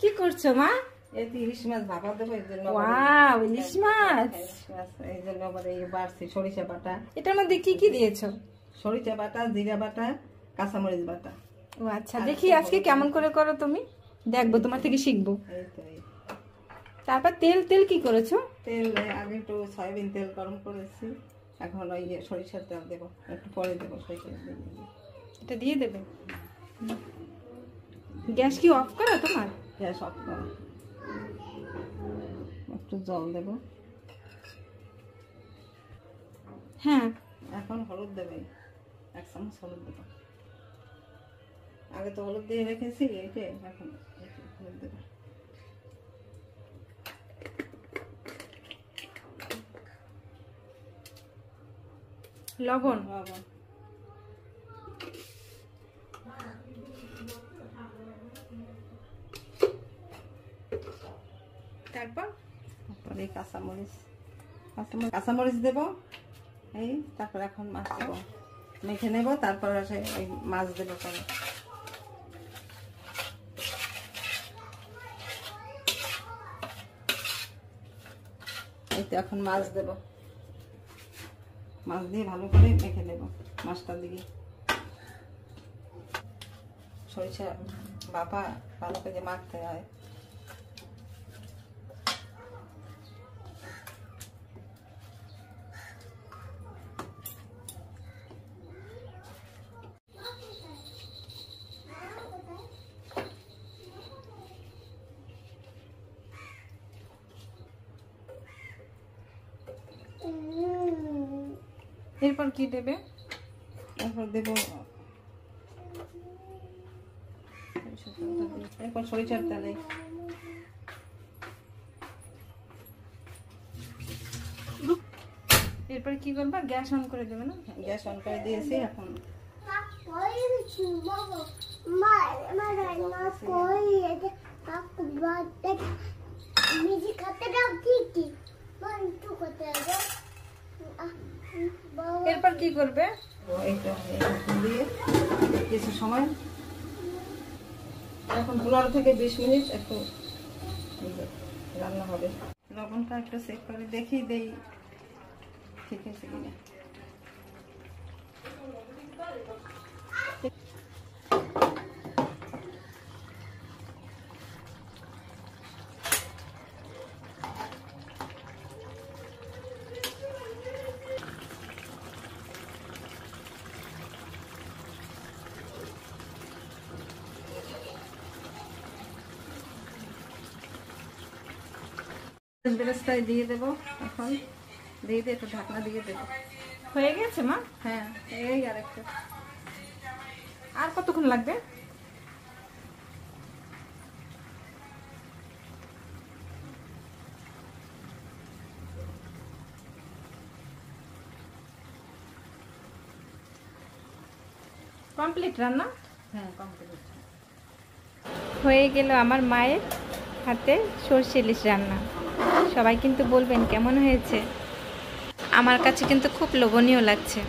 কি করছো মা? এই ইলিশ মাছ ভাপা দেবো, এর জন্য। ওয়াও, ইলিশ মাছ। এই জন্য আবার এই বাড়ছি সরিষা বাটা। এটার মধ্যে কি কি দিয়েছো? সরিষা বাটা, জিরা বাটা, কাঁচামরিচ বাটা। ও আচ্ছা, দেখি আজকে কেমন করে করো তুমি, দেখবো তোমার থেকে শিখবো। এই তো এই। তারপর তেল তেল কি করেছো? তেল আগে একটু সয়াবিন তেল গরম করেছি, এখন ওই সরিষার তেল দেবো, একটু পরে দেবো। সরিষার তেল এটা দিয়ে দেবে। গ্যাস কি অফ করা তোমার? গ্যাস অফ করা। একটু জল দেব। হ্যাঁ, এখন হলুদ দেবে, 1 চামচ হলুদ দেব। আগে তো হলুদ দিয়ে রেখেছি, এইটা এখন হলুদ দেব। লবণ। লবণ। তারপর তারপরে কাঁচামরিচ দেব। এই তারপর এখন মাছ দেবো, মেখে নেব। তারপর ওই মাছ দেবো পরে। এই তো এখন মাছ দেব। মাছ দিয়ে ভালো করে মেখে নেব মাছটা দিয়ে। সরিষা বাটা ভালো করে মাখতে হয়। এরপর কি দেবে? এরপর দেব, এরপর সরিষার তেলে। এরপর কি করবা? গ্যাস অন করে দেবে না? গ্যাস অন করে দিয়েছি। এখন এরপর কি করবে? দিয়ে কিছু সময়, এখন 15 থেকে 20 মিনিট একটু রান্না হবে। লবণটা একটু চেক করে দেখি, দেই ঠিক আছে কিনা। বেরেস্তায় দিয়ে দেবো। এখন দিয়ে একটু ঢাকনা দিয়ে দেবো। হয়ে গেছে মা? হ্যাঁ, এই আর একটু। আর কতক্ষণ লাগবে? কমপ্লিট রান্না? হ্যাঁ, কমপ্লিট। হয়ে গেল আমার মায়ের হাতে সরষে ইলিশ রান্না। সবাই কিন্তু বলবেন কেমন হয়েছে। আমার কাছে কিন্তু খুব লোভনীয় লাগছে।